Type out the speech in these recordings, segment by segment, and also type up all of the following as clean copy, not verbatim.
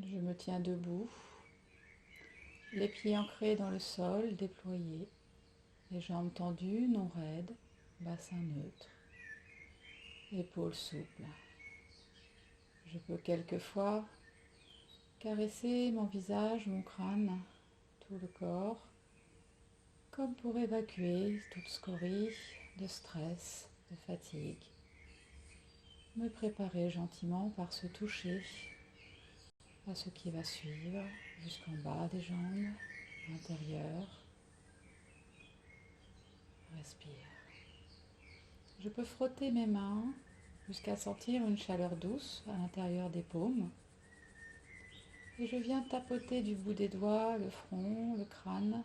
Je me tiens debout, les pieds ancrés dans le sol, déployés, les jambes tendues, non raides, bassin neutre, épaules souples. Je peux quelquefois caresser mon visage, mon crâne, tout le corps, comme pour évacuer toute scorie de stress, de fatigue. Me préparer gentiment par ce toucher à ce qui va suivre, jusqu'en bas des jambes, l'intérieur. Respire. Je peux frotter mes mains jusqu'à sentir une chaleur douce à l'intérieur des paumes. Et je viens tapoter du bout des doigts le front, le crâne,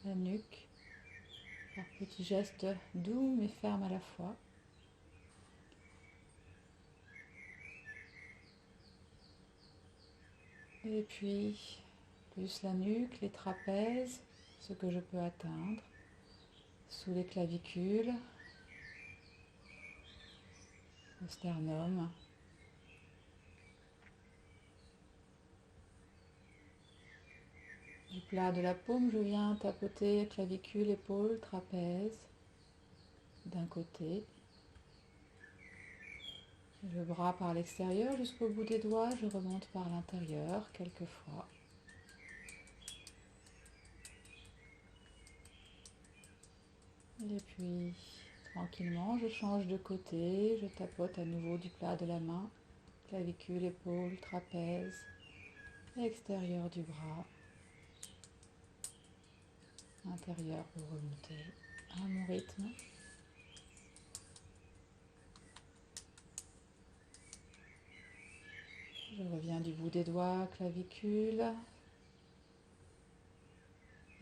la nuque, par petits gestes doux mais fermes à la fois. Et puis, plus la nuque, les trapèzes, ce que je peux atteindre, sous les clavicules, le sternum. Du plat de la paume, je viens tapoter clavicule, épaule, trapèze, d'un côté. Le bras par l'extérieur jusqu'au bout des doigts, je remonte par l'intérieur quelques fois. Et puis, tranquillement, je change de côté, je tapote à nouveau du plat de la main, clavicule, épaule, trapèze, extérieur du bras, intérieur pour remonter à mon rythme. Je reviens du bout des doigts, clavicule,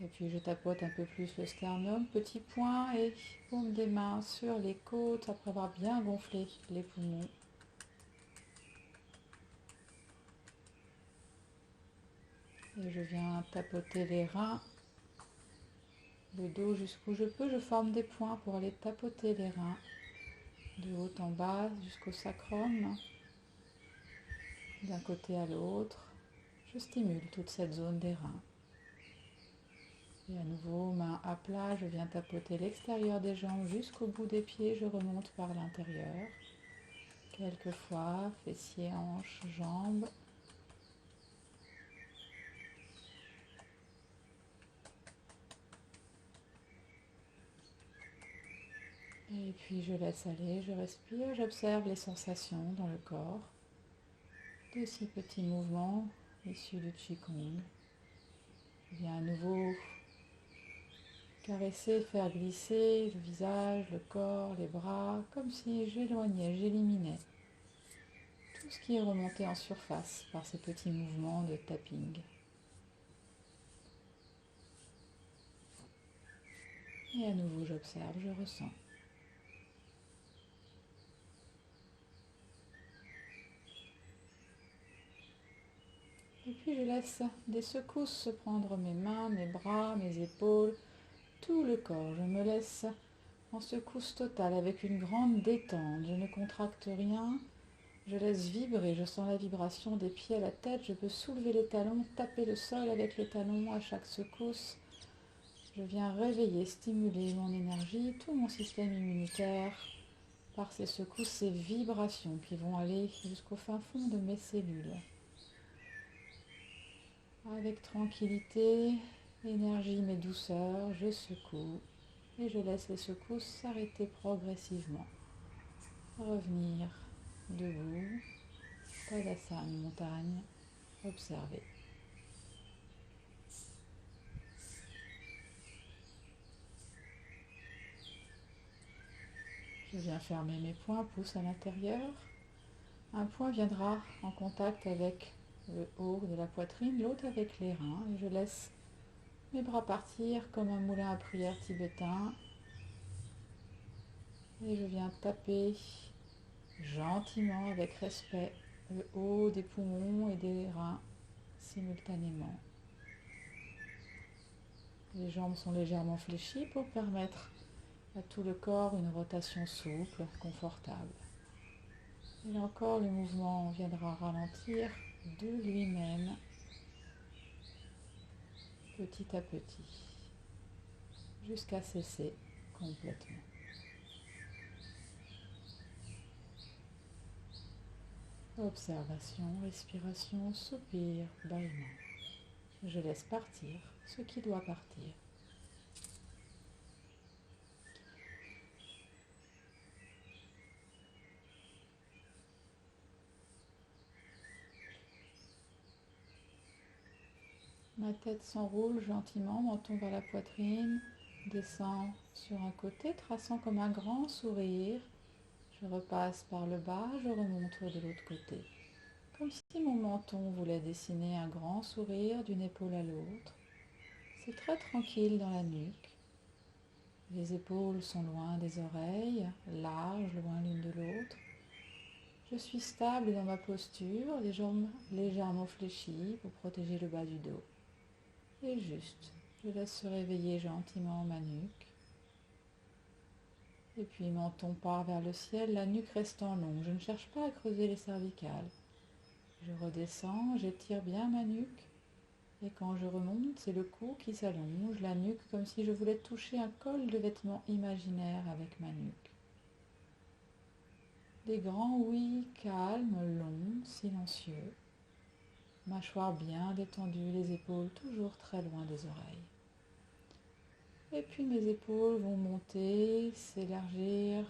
et puis je tapote un peu plus le sternum, petit point et paume des mains sur les côtes après avoir bien gonflé les poumons. Et je viens tapoter les reins, le dos jusqu'où je peux. Je forme des points pour aller tapoter les reins, de haut en bas jusqu'au sacrum, d'un côté à l'autre. Je stimule toute cette zone des reins. Et à nouveau, main à plat, je viens tapoter l'extérieur des jambes jusqu'au bout des pieds. Je remonte par l'intérieur. Quelquefois, fessiers, hanches, jambes. Et puis je laisse aller, je respire, j'observe les sensations dans le corps de ces petits mouvements issus du Qigong. Je viens à nouveau caresser, faire glisser le visage, le corps, les bras, comme si j'éloignais, j'éliminais tout ce qui est remonté en surface par ces petits mouvements de tapping. Et à nouveau j'observe, je ressens. Et puis je laisse des secousses prendre mes mains, mes bras, mes épaules, tout le corps. Je me laisse en secousse totale avec une grande détente. Je ne contracte rien. Je laisse vibrer. Je sens la vibration des pieds à la tête. Je peux soulever les talons, taper le sol avec les talons à chaque secousse. Je viens réveiller, stimuler mon énergie, tout mon système immunitaire par ces secousses, ces vibrations qui vont aller jusqu'au fin fond de mes cellules. Avec tranquillité, énergie mais douceur, je secoue et je laisse les secousses s'arrêter progressivement. Revenir debout, Tadasana montagne, observer. Je viens fermer mes poings, pouce à l'intérieur. Un point viendra en contact avec le haut de la poitrine, l'autre avec les reins. Et je laisse mes bras partir comme un moulin à prière tibétain. Et je viens taper gentiment, avec respect, le haut des poumons et des reins simultanément. Les jambes sont légèrement fléchies pour permettre à tout le corps une rotation souple, confortable. Et encore, le mouvement viendra ralentir de lui-même, petit à petit, jusqu'à cesser complètement. Observation, respiration, soupir, bâillement. Je laisse partir ce qui doit partir. Ma tête s'enroule gentiment, menton vers la poitrine, descend sur un côté, traçant comme un grand sourire. Je repasse par le bas, je remonte de l'autre côté. Comme si mon menton voulait dessiner un grand sourire d'une épaule à l'autre. C'est très tranquille dans la nuque. Les épaules sont loin des oreilles, larges loin l'une de l'autre. Je suis stable dans ma posture, les jambes légèrement fléchies pour protéger le bas du dos. Et juste, je laisse se réveiller gentiment ma nuque. Et puis menton part vers le ciel, la nuque restant longue. Je ne cherche pas à creuser les cervicales. Je redescends, j'étire bien ma nuque. Et quand je remonte, c'est le cou qui s'allonge, la nuque comme si je voulais toucher un col de vêtements imaginaire avec ma nuque. Des grands oui calmes, longs, silencieux. Mâchoire bien détendue, les épaules toujours très loin des oreilles. Et puis mes épaules vont monter, s'élargir,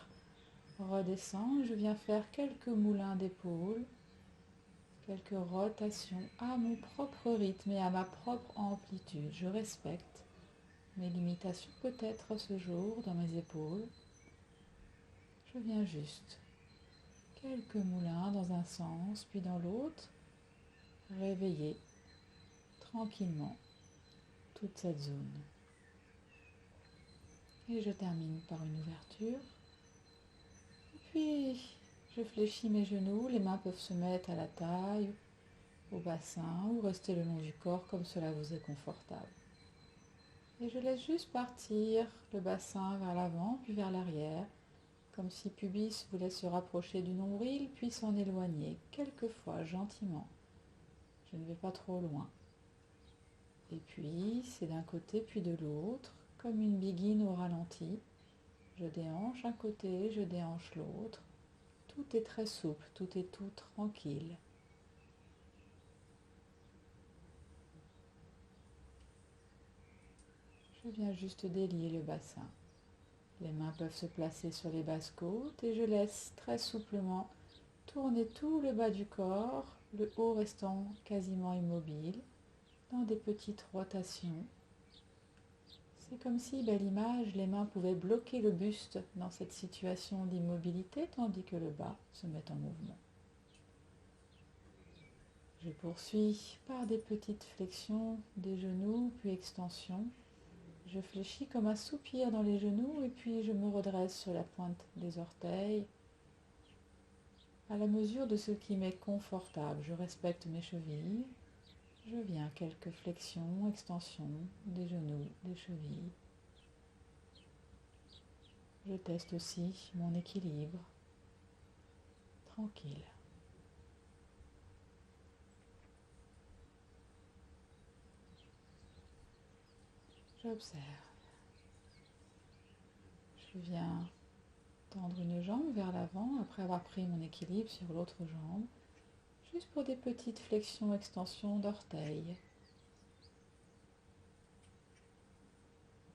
redescendre. Je viens faire quelques moulins d'épaules, quelques rotations à mon propre rythme et à ma propre amplitude. Je respecte mes limitations peut-être ce jour dans mes épaules. Je viens juste quelques moulins dans un sens puis dans l'autre, réveiller tranquillement toute cette zone. Et je termine par une ouverture. Et puis je fléchis mes genoux, les mains peuvent se mettre à la taille, au bassin ou rester le long du corps comme cela vous est confortable. Et je laisse juste partir le bassin vers l'avant puis vers l'arrière, comme si pubis voulait se rapprocher du nombril puis s'en éloigner, quelquefois gentiment. Je ne vais pas trop loin. Et puis c'est d'un côté puis de l'autre, comme une biguine au ralenti. Je déhanche un côté, je déhanche l'autre. Tout est très souple, tout est tout tranquille. Je viens juste délier le bassin. Les mains peuvent se placer sur les basses côtes et je laisse très souplement tourner tout le bas du corps, le haut restant quasiment immobile, dans des petites rotations. C'est comme si, belle image, les mains pouvaient bloquer le buste dans cette situation d'immobilité tandis que le bas se met en mouvement. Je poursuis par des petites flexions des genoux puis extensions. Je fléchis comme un soupir dans les genoux et puis je me redresse sur la pointe des orteils à la mesure de ce qui m'est confortable. Je respecte mes chevilles. Je viens quelques flexions, extensions des genoux, des chevilles. Je teste aussi mon équilibre. Tranquille. J'observe. Je viens tendre une jambe vers l'avant après avoir pris mon équilibre sur l'autre jambe, juste pour des petites flexions, extensions d'orteils.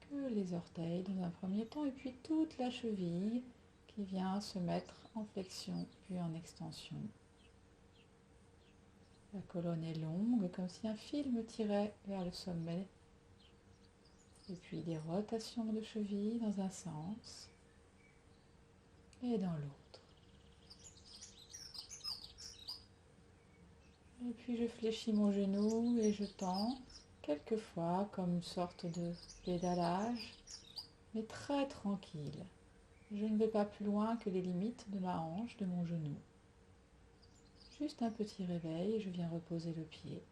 Que les orteils dans un premier temps et puis toute la cheville qui vient se mettre en flexion puis en extension. La colonne est longue comme si un fil me tirait vers le sommet. Et puis des rotations de cheville dans un sens et dans l'autre. Et puis je fléchis mon genou et je tends quelquefois comme une sorte de pédalage, mais très tranquille. Je ne vais pas plus loin que les limites de ma hanche, de mon genou. Juste un petit réveil et je viens reposer le pied.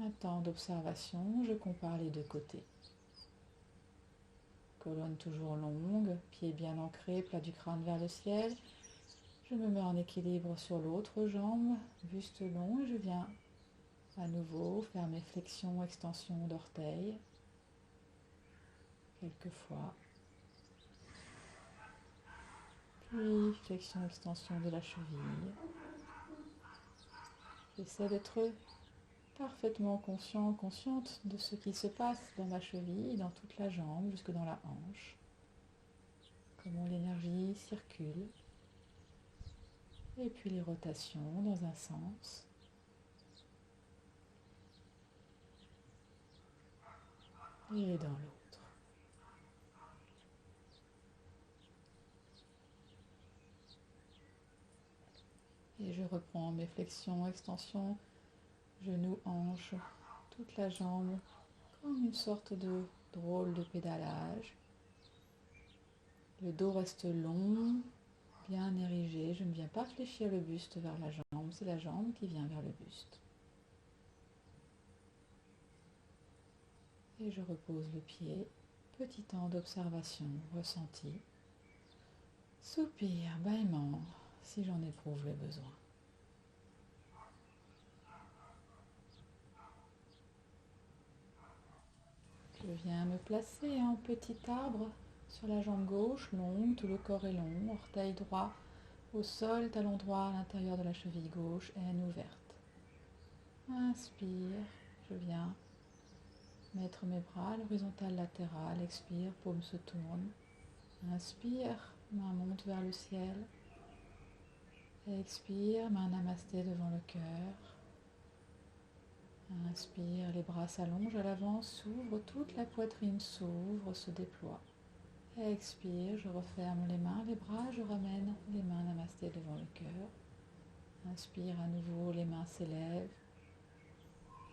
Un temps d'observation, je compare les deux côtés. Colonne toujours longue, pied bien ancré, plat du crâne vers le ciel. Je me mets en équilibre sur l'autre jambe, buste long, et je viens à nouveau faire mes flexions, extensions d'orteils, quelques fois. Puis flexion, extension de la cheville. J'essaie d'être parfaitement conscient, consciente de ce qui se passe dans ma cheville, dans toute la jambe, jusque dans la hanche. Comment l'énergie circule. Et puis les rotations dans un sens. Et dans l'autre. Et je reprends mes flexions, extensions, genoux, hanches, toute la jambe, comme une sorte de drôle de pédalage. Le dos reste long, bien érigé. Je ne viens pas fléchir le buste vers la jambe, c'est la jambe qui vient vers le buste. Et je repose le pied. Petit temps d'observation, ressenti. Soupir, bâillement, si j'en éprouve le besoin. Je viens me placer en petit arbre sur la jambe gauche, longue, tout le corps est long, orteil droit au sol, talon droit à l'intérieur de la cheville gauche, haine ouverte. Inspire, je viens mettre mes bras à l'horizontale latérale, expire, paume se tourne. Inspire, main monte vers le ciel. Expire, main namasté devant le cœur. Inspire, les bras s'allongent à l'avant, s'ouvrent, toute la poitrine s'ouvre, se déploie. Expire, je referme les mains, les bras, je ramène les mains namasté devant le cœur. Inspire à nouveau, les mains s'élèvent.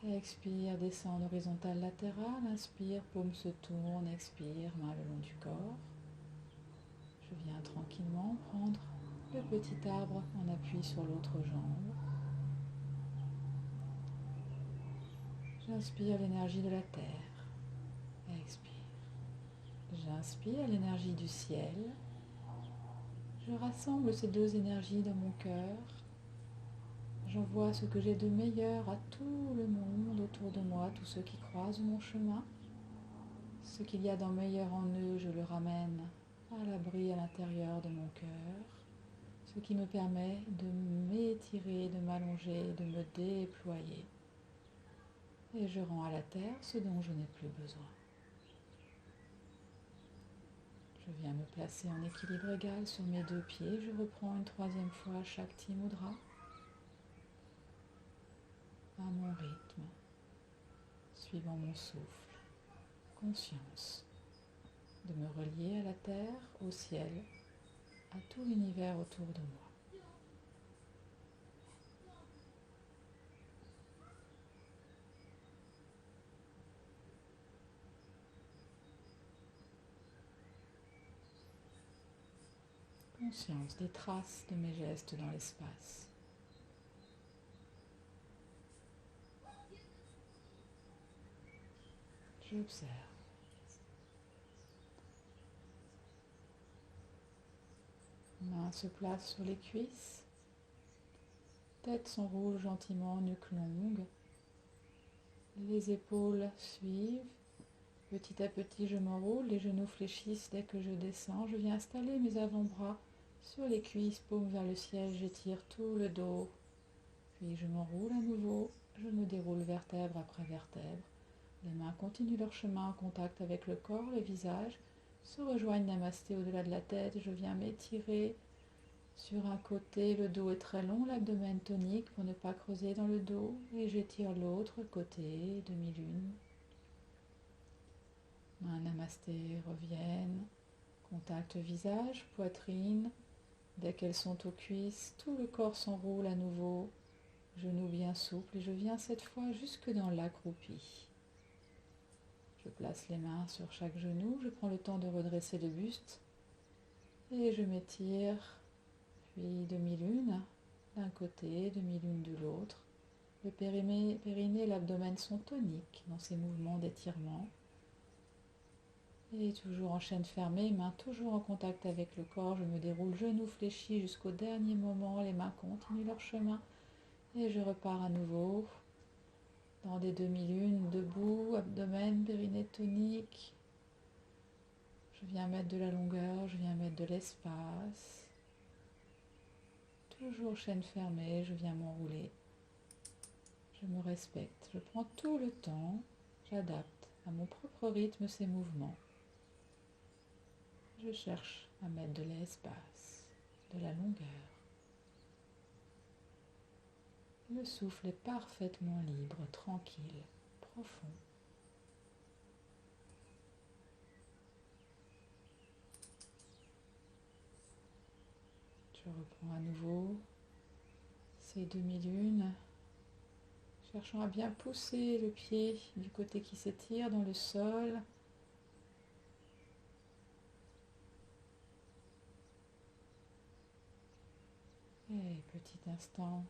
Expire, descend horizontale latérale. Inspire, paume se tourne. Expire, main le long du corps. Je viens tranquillement prendre le petit arbre en appui sur l'autre jambe. J'inspire l'énergie de la terre. Expire. J'inspire l'énergie du ciel. Je rassemble ces deux énergies dans mon cœur. J'envoie ce que j'ai de meilleur à tout le monde autour de moi, tous ceux qui croisent mon chemin. Ce qu'il y a d'en meilleur en eux, je le ramène à l'abri à l'intérieur de mon cœur. Ce qui me permet de m'étirer, de m'allonger, de me déployer. Et je rends à la terre ce dont je n'ai plus besoin. Je viens me placer en équilibre égal sur mes deux pieds. Je reprends une troisième fois Shakti Mudra à mon rythme, suivant mon souffle. Conscience de me relier à la terre, au ciel, à tout l'univers autour de moi. Conscience des traces de mes gestes dans l'espace. J'observe. Mains se placent sur les cuisses. Tête s'enroule gentiment, nuque longue. Les épaules suivent. Petit à petit, je m'enroule. Les genoux fléchissent dès que je descends. Je viens installer mes avant-bras sur les cuisses, paume vers le ciel. J'étire tout le dos. Puis je m'enroule à nouveau. Je me déroule vertèbre après vertèbre. Les mains continuent leur chemin en contact avec le corps, le visage se rejoignent namasté au-delà de la tête. Je viens m'étirer sur un côté, le dos est très long, l'abdomen tonique pour ne pas creuser dans le dos. Et j'étire l'autre côté, demi-lune. Mains namasté reviennent, contact visage, poitrine. Dès qu'elles sont aux cuisses, tout le corps s'enroule à nouveau. Genoux bien souples et je viens cette fois jusque dans l'accroupi. Je place les mains sur chaque genou, je prends le temps de redresser le buste et je m'étire, puis demi-lune d'un côté, demi-lune de l'autre. Le périnée et l'abdomen sont toniques dans ces mouvements d'étirement. Et toujours en chaîne fermée, mains toujours en contact avec le corps. Je me déroule, genoux fléchis jusqu'au dernier moment. Les mains continuent leur chemin. Et je repars à nouveau dans des demi-lunes, debout, abdomen, périnée tonique. Je viens mettre de la longueur, je viens mettre de l'espace. Toujours chaîne fermée, je viens m'enrouler. Je me respecte, je prends tout le temps, j'adapte à mon propre rythme ces mouvements. Je cherche à mettre de l'espace, de la longueur. Le souffle est parfaitement libre, tranquille, profond. Je reprends à nouveau ces demi-lunes, cherchant à bien pousser le pied du côté qui s'étire dans le sol. Et petit instant,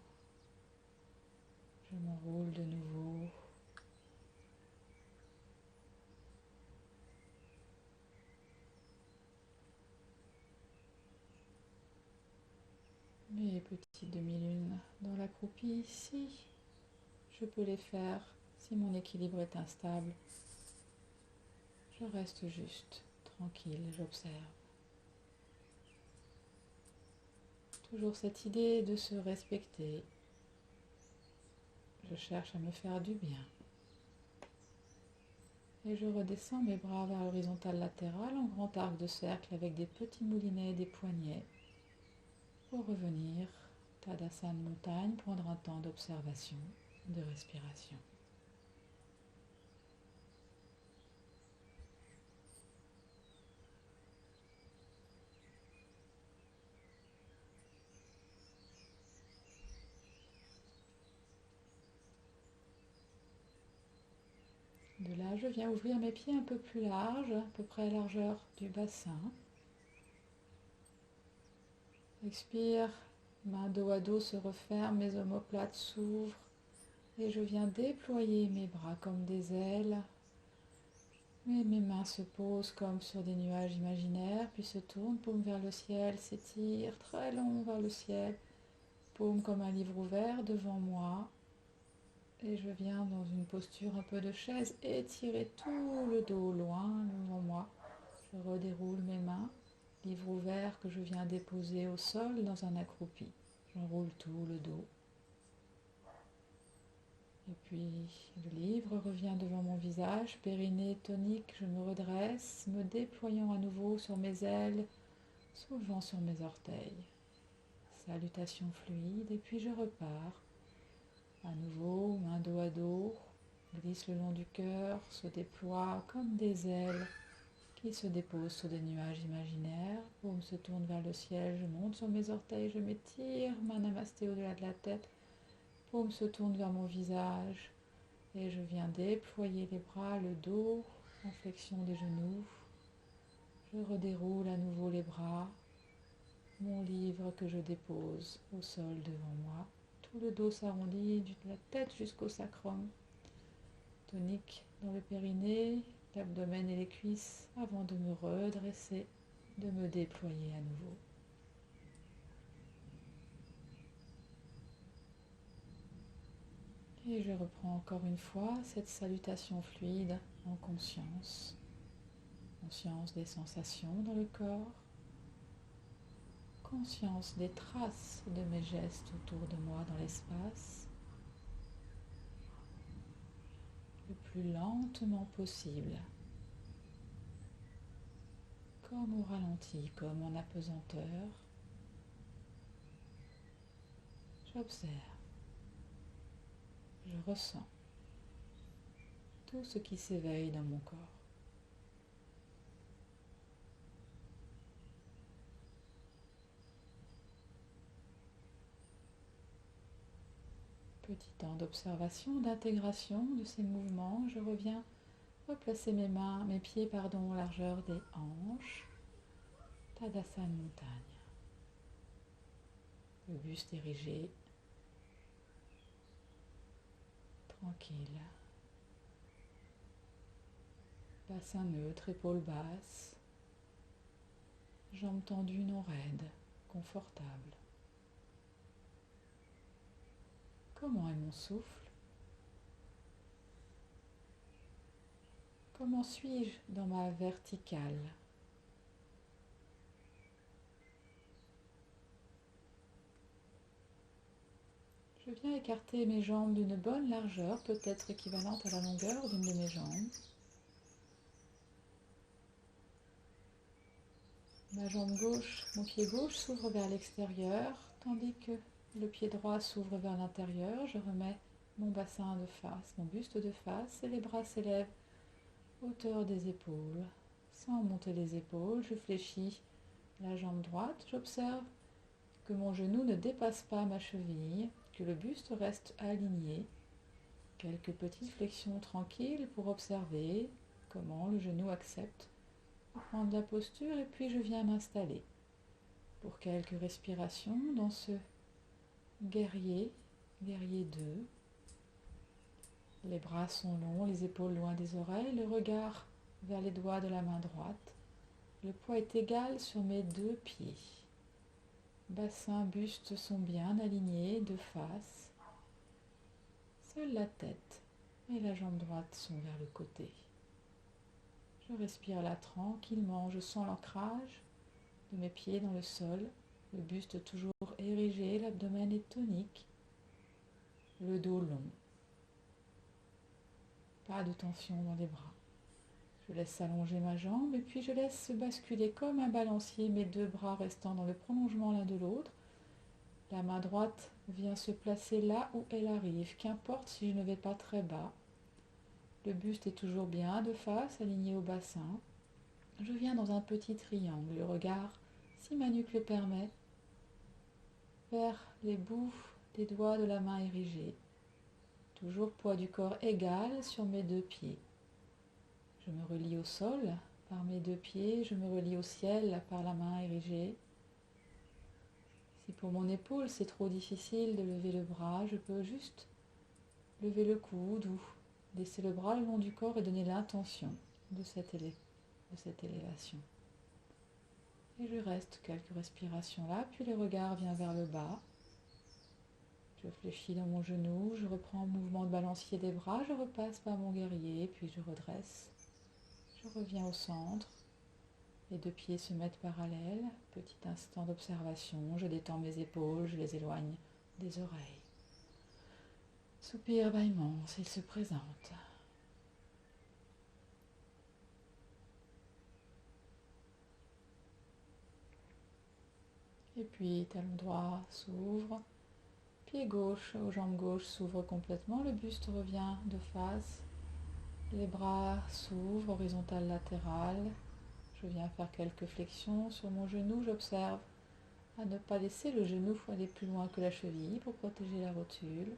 je m'enroule de nouveau. Mes petites demi-lunes dans l'accroupi, si je peux les faire, si mon équilibre est instable, je reste juste, tranquille, j'observe. Toujours cette idée de se respecter. Je cherche à me faire du bien. Et je redescends mes bras vers l'horizontale latérale en grand arc de cercle avec des petits moulinets et des poignets. Pour revenir, Tadasana montagne, prendre un temps d'observation, de respiration. De là, je viens ouvrir mes pieds un peu plus larges, à peu près à la largeur du bassin. Expire, main dos à dos se referme, mes omoplates s'ouvrent et je viens déployer mes bras comme des ailes. Et mes mains se posent comme sur des nuages imaginaires, puis se tournent, paume vers le ciel, s'étirent très long vers le ciel, paume comme un livre ouvert devant moi. Et je viens dans une posture un peu de chaise, étirer tout le dos loin devant moi. Je redéroule mes mains, livre ouvert que je viens déposer au sol dans un accroupi. J'enroule tout le dos. Et puis le livre revient devant mon visage, périnée tonique, je me redresse, me déployant à nouveau sur mes ailes, soulevant sur mes orteils. Salutation fluide, et puis je repars. À nouveau, main dos à dos, glisse le long du cœur, se déploie comme des ailes qui se déposent sur des nuages imaginaires. Paume se tourne vers le ciel, je monte sur mes orteils, je m'étire, main namasté au-delà de la tête. Paume se tourne vers mon visage et je viens déployer les bras, le dos en flexion des genoux. Je redéroule à nouveau les bras, mon livre que je dépose au sol devant moi. Tout le dos s'arrondit de la tête jusqu'au sacrum. Tonique dans le périnée, l'abdomen et les cuisses avant de me redresser, de me déployer à nouveau. Et je reprends encore une fois cette salutation fluide en conscience. Conscience des sensations dans le corps. Conscience des traces de mes gestes autour de moi dans l'espace. Le plus lentement possible. Comme au ralenti, comme en apesanteur. J'observe. Je ressens tout ce qui s'éveille dans mon corps. Petit temps d'observation, d'intégration de ces mouvements. Je reviens replacer mes pieds, largeur des hanches. Tadasana montagne. Le buste érigé, tranquille. Bassin neutre, épaules basses, jambes tendues, non raides, confortables. Comment est mon souffle? Comment suis-je dans ma verticale? Je viens écarter mes jambes d'une bonne largeur, peut-être équivalente à la longueur d'une de mes jambes. Ma jambe gauche, mon pied gauche s'ouvre vers l'extérieur, tandis que le pied droit s'ouvre vers l'intérieur. Je remets mon bassin de face, mon buste de face, et les bras s'élèvent hauteur des épaules. Sans monter les épaules, je fléchis la jambe droite. J'observe que mon genou ne dépasse pas ma cheville, que le buste reste aligné. Quelques petites flexions tranquilles pour observer comment le genou accepte de prendre la posture, et puis je viens m'installer pour quelques respirations dans ce guerrier 2. Les bras sont longs, les épaules loin des oreilles, le regard vers les doigts de la main droite. Le poids est égal sur mes 2 pieds. Bassin, buste sont bien alignés de face. Seule la tête et la jambe droite sont vers le côté. Je respire là tranquillement, je sens l'ancrage de mes pieds dans le sol, le buste toujours érigé, l'abdomen est tonique, le dos long. Pas de tension dans les bras. Je laisse s'allonger ma jambe et puis je laisse se basculer comme un balancier, mes 2 bras restant dans le prolongement l'un de l'autre. La main droite vient se placer là où elle arrive, qu'importe si je ne vais pas très bas. Le buste est toujours bien de face, aligné au bassin. Je viens dans un petit triangle, le regard, si ma nuque le permet, vers les bouts des doigts de la main érigée. Toujours poids du corps égal sur mes 2 pieds. Je me relie au sol par mes 2 pieds, je me relie au ciel par la main érigée. Si pour mon épaule c'est trop difficile de lever le bras, je peux juste lever le coude ou laisser le bras le long du corps et donner l'intention de cette élévation. Et je reste quelques respirations là, puis le regard vient vers le bas. Je fléchis dans mon genou, je reprends le mouvement de balancier des bras, je repasse par mon guerrier, puis je redresse. Je reviens au centre, les 2 pieds se mettent parallèles, petit instant d'observation, je détends mes épaules, je les éloigne des oreilles. Soupir, bâillement, s'il se présente. Et puis talon droit s'ouvre, pied gauche aux jambes gauche s'ouvre complètement, le buste revient de face, les bras s'ouvrent, horizontale latérale. Je viens faire quelques flexions sur mon genou, j'observe à ne pas laisser le genou aller plus loin que la cheville pour protéger la rotule.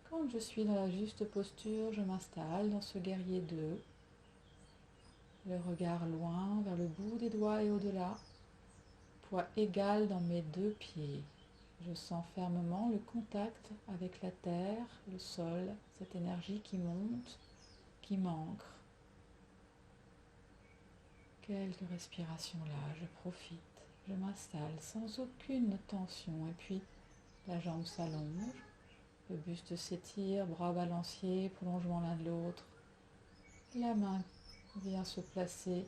Quand je suis dans la juste posture, je m'installe dans ce guerrier 2, le regard loin vers le bout des doigts et au-delà, poids égal dans mes 2 pieds. Je sens fermement le contact avec la terre, le sol, cette énergie qui monte, qui m'ancre. Quelques respirations là, je profite, je m'installe sans aucune tension et puis la jambe s'allonge, le buste s'étire, bras balanciers, prolongement l'un de l'autre. La main vient se placer,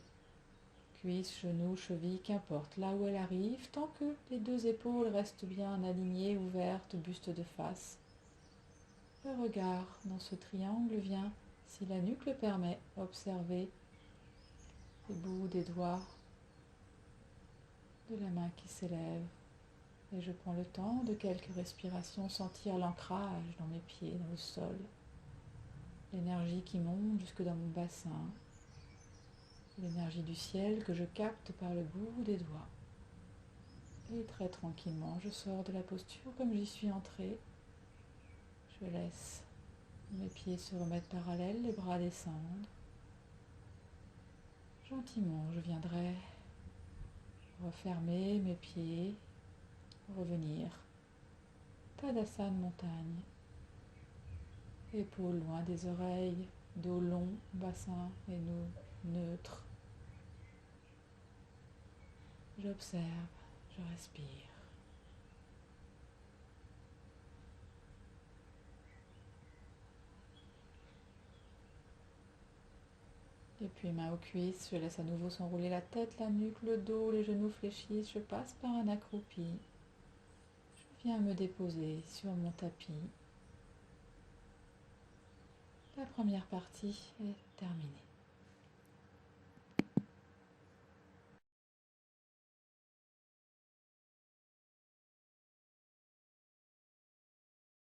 cuisse, genou, cheville, qu'importe, là où elle arrive, tant que les 2 épaules restent bien alignées, ouvertes, buste de face. Le regard dans ce triangle vient, si la nuque le permet, observer les bouts des doigts de la main qui s'élève. Et je prends le temps de quelques respirations, sentir l'ancrage dans mes pieds, dans le sol, l'énergie qui monte jusque dans mon bassin, l'énergie du ciel que je capte par le bout des doigts. Et très tranquillement, je sors de la posture comme j'y suis entrée. Je laisse mes pieds se remettre parallèles, les bras descendent. Gentiment, je viendrai refermer mes pieds, revenir. Tadasana montagne. Épaules loin des oreilles, dos long, bassin et nous neutre. J'observe, je respire. Et puis main aux cuisses, je laisse à nouveau s'enrouler la tête, la nuque, le dos, les genoux fléchissent, je passe par un accroupi. Je viens me déposer sur mon tapis. La première partie est terminée.